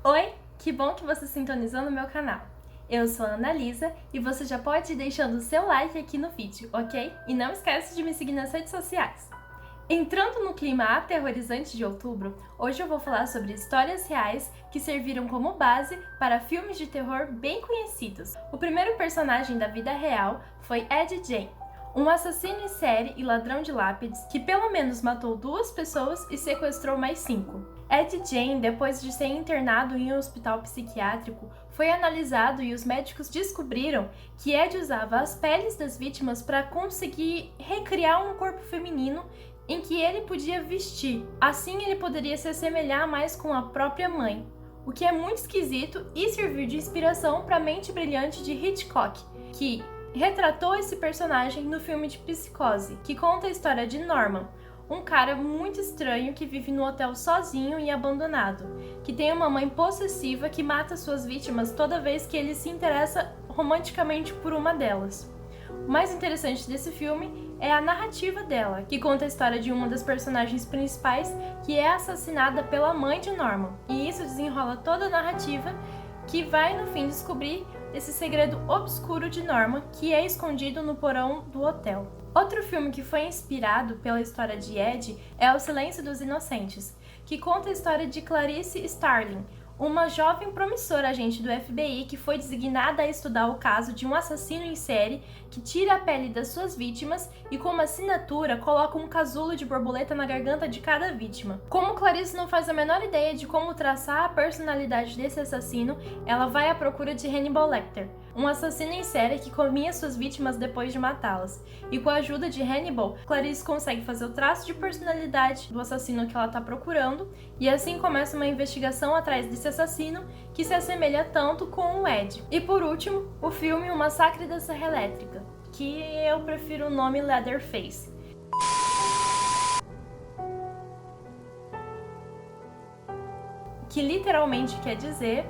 Oi, que bom que você sintonizou no meu canal. Eu sou a Annalisa e você já pode ir deixando o seu like aqui no vídeo, ok? E não esquece de me seguir nas redes sociais. Entrando no clima aterrorizante de outubro, hoje eu vou falar sobre histórias reais que serviram como base para filmes de terror bem conhecidos. O primeiro personagem da vida real foi Ed Gein, um assassino em série e ladrão de lápides que pelo menos matou 2 pessoas e sequestrou mais 5. Ed Gein, depois de ser internado em um hospital psiquiátrico, foi analisado e os médicos descobriram que Ed usava as peles das vítimas para conseguir recriar um corpo feminino em que ele podia vestir. Assim ele poderia se assemelhar mais com a própria mãe, o que é muito esquisito e serviu de inspiração para a mente brilhante de Hitchcock, que retratou esse personagem no filme de Psicose, que conta a história de Norman, um cara muito estranho que vive no hotel sozinho e abandonado, que tem uma mãe possessiva que mata suas vítimas toda vez que ele se interessa romanticamente por uma delas. O mais interessante desse filme é a narrativa dela, que conta a história de uma das personagens principais que é assassinada pela mãe de Norman, e isso desenrola toda a narrativa que vai no fim descobrir esse segredo obscuro de Norman que é escondido no porão do hotel. Outro filme que foi inspirado pela história de Ed é O Silêncio dos Inocentes, que conta a história de Clarice Starling, uma jovem promissora agente do FBI que foi designada a estudar o caso de um assassino em série que tira a pele das suas vítimas e, como assinatura, coloca um casulo de borboleta na garganta de cada vítima. Como Clarice não faz a menor ideia de como traçar a personalidade desse assassino, ela vai à procura de Hannibal Lecter, um assassino em série que comia suas vítimas depois de matá-las. E com a ajuda de Hannibal, Clarice consegue fazer o traço de personalidade do assassino que ela está procurando, e assim começa uma investigação atrás desse assassino que se assemelha tanto com o Ed. E por último, o filme O Massacre da Serra Elétrica, que eu prefiro o nome Leatherface. Que literalmente quer dizer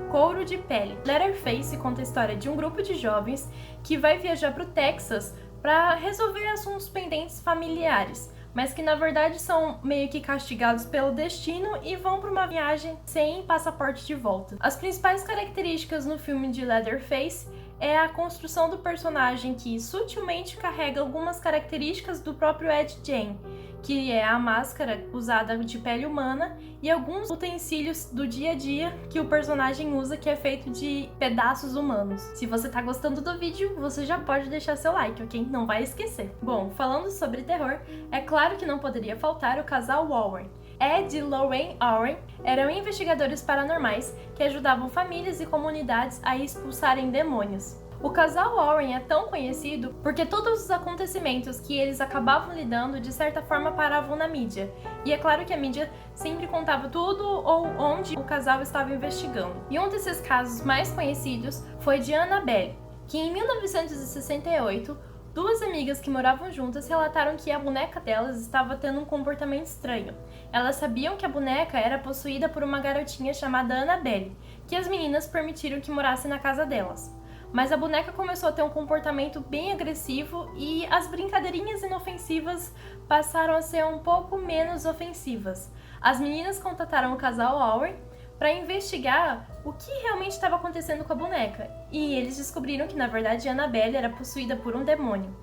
couro de pele. Leatherface conta a história de um grupo de jovens que vai viajar para o Texas para resolver assuntos pendentes familiares, mas que na verdade são meio que castigados pelo destino e vão para uma viagem sem passaporte de volta. As principais características no filme de Leatherface é a construção do personagem, que sutilmente carrega algumas características do próprio Ed Gein, que é a máscara usada de pele humana e alguns utensílios do dia a dia que o personagem usa, que é feito de pedaços humanos. Se você tá gostando do vídeo, você já pode deixar seu like, ok? Não vai esquecer. Bom, falando sobre terror, é claro que não poderia faltar o casal Warren. Ed e Lorraine Warren eram investigadores paranormais que ajudavam famílias e comunidades a expulsarem demônios. O casal Warren é tão conhecido porque todos os acontecimentos que eles acabavam lidando de certa forma paravam na mídia. E é claro que a mídia sempre contava tudo ou onde o casal estava investigando. E um desses casos mais conhecidos foi de Annabelle, que em 1968, 2 amigas que moravam juntas relataram que a boneca delas estava tendo um comportamento estranho. Elas sabiam que a boneca era possuída por uma garotinha chamada Annabelle, que as meninas permitiram que morasse na casa delas. Mas a boneca começou a ter um comportamento bem agressivo e as brincadeirinhas inofensivas passaram a ser um pouco menos ofensivas. As meninas contataram o casal Warren para investigar o que realmente estava acontecendo com a boneca, e eles descobriram que na verdade Annabelle era possuída por um demônio.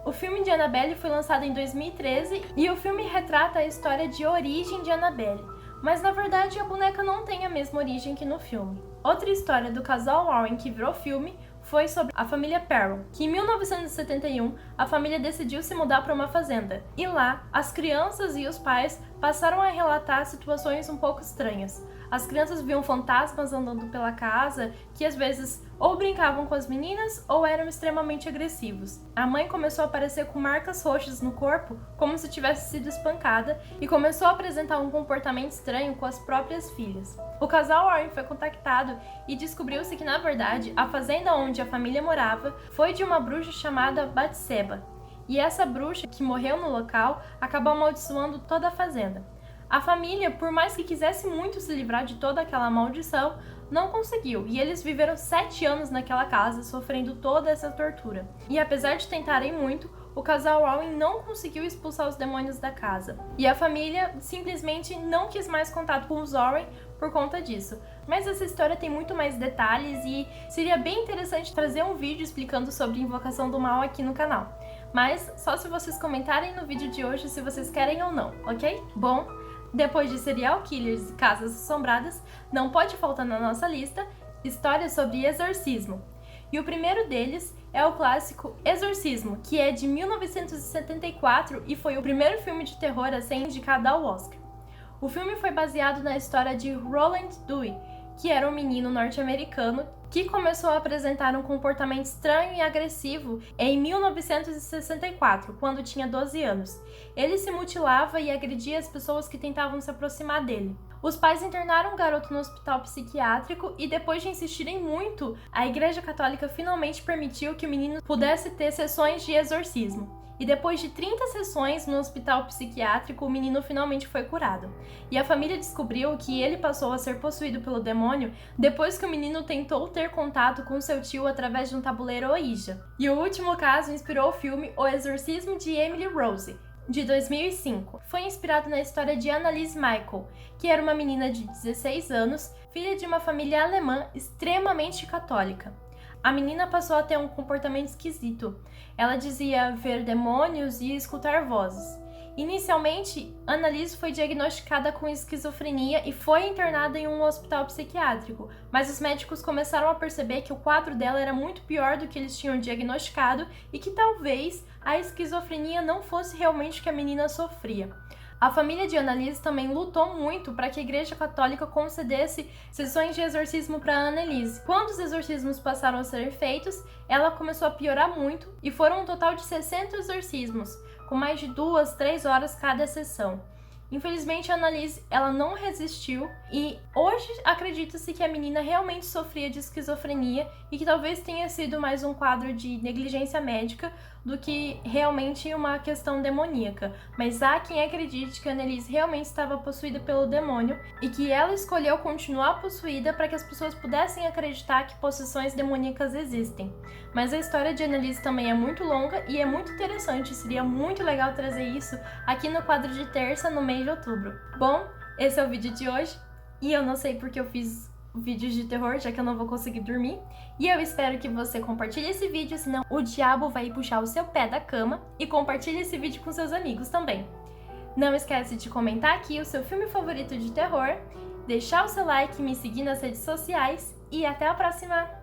O filme de Annabelle foi lançado em 2013 e o filme retrata a história de origem de Annabelle, mas na verdade a boneca não tem a mesma origem que no filme. Outra história do casal Warren que virou filme foi sobre a família Perron, que em 1971 a família decidiu se mudar para uma fazenda, e lá as crianças e os pais passaram a relatar situações um pouco estranhas. As crianças viam fantasmas andando pela casa que às vezes ou brincavam com as meninas ou eram extremamente agressivos. A mãe começou a aparecer com marcas roxas no corpo, como se tivesse sido espancada, e começou a apresentar um comportamento estranho com as próprias filhas. O casal Warren foi contactado e descobriu-se que na verdade a fazenda onde a família morava foi de uma bruxa chamada Batseba, e essa bruxa que morreu no local acabou amaldiçoando toda a fazenda. A família, por mais que quisesse muito se livrar de toda aquela maldição, não conseguiu, e eles viveram 7 anos naquela casa, sofrendo toda essa tortura. E apesar de tentarem muito, o casal Warren não conseguiu expulsar os demônios da casa. E a família simplesmente não quis mais contato com os Warren, por conta disso. Mas essa história tem muito mais detalhes e seria bem interessante trazer um vídeo explicando sobre Invocação do Mal aqui no canal. Mas só se vocês comentarem no vídeo de hoje se vocês querem ou não, ok? Bom, depois de serial killers e casas assombradas, não pode faltar na nossa lista histórias sobre exorcismo. E o primeiro deles é o clássico Exorcismo, que é de 1974 e foi o primeiro filme de terror a ser indicado ao Oscar. O filme foi baseado na história de Roland Dewey, que era um menino norte-americano que começou a apresentar um comportamento estranho e agressivo em 1964, quando tinha 12 anos. Ele se mutilava e agredia as pessoas que tentavam se aproximar dele. Os pais internaram o garoto no hospital psiquiátrico e, depois de insistirem muito, a Igreja Católica finalmente permitiu que o menino pudesse ter sessões de exorcismo. E depois de 30 sessões no hospital psiquiátrico, o menino finalmente foi curado. E a família descobriu que ele passou a ser possuído pelo demônio depois que o menino tentou ter contato com seu tio através de um tabuleiro Ouija. E o último caso inspirou o filme O Exorcismo de Emily Rose, de 2005. Foi inspirado na história de Annalise Michael, que era uma menina de 16 anos, filha de uma família alemã extremamente católica. A menina passou a ter um comportamento esquisito. Ela dizia ver demônios e escutar vozes. Inicialmente, Annalise foi diagnosticada com esquizofrenia e foi internada em um hospital psiquiátrico, mas os médicos começaram a perceber que o quadro dela era muito pior do que eles tinham diagnosticado e que talvez a esquizofrenia não fosse realmente o que a menina sofria. A família de Annalise também lutou muito para que a Igreja Católica concedesse sessões de exorcismo para Annalise. Quando os exorcismos passaram a ser feitos, ela começou a piorar muito e foram um total de 60 exorcismos, com mais de 2-3 horas cada sessão. Infelizmente, a Annalise ela não resistiu e hoje acredita-se que a menina realmente sofria de esquizofrenia e que talvez tenha sido mais um quadro de negligência médica do que realmente uma questão demoníaca. Mas há quem acredite que a Annalise realmente estava possuída pelo demônio e que ela escolheu continuar possuída para que as pessoas pudessem acreditar que possessões demoníacas existem. Mas a história de Annalise também é muito longa e é muito interessante, seria muito legal trazer isso aqui no quadro de terça no mês de outubro. Bom, esse é o vídeo de hoje e eu não sei porque eu fiz vídeos de terror, já que eu não vou conseguir dormir. E eu espero que você compartilhe esse vídeo, senão o diabo vai puxar o seu pé da cama, e compartilhe esse vídeo com seus amigos também. Não esquece de comentar aqui o seu filme favorito de terror, deixar o seu like, me seguir nas redes sociais e até a próxima!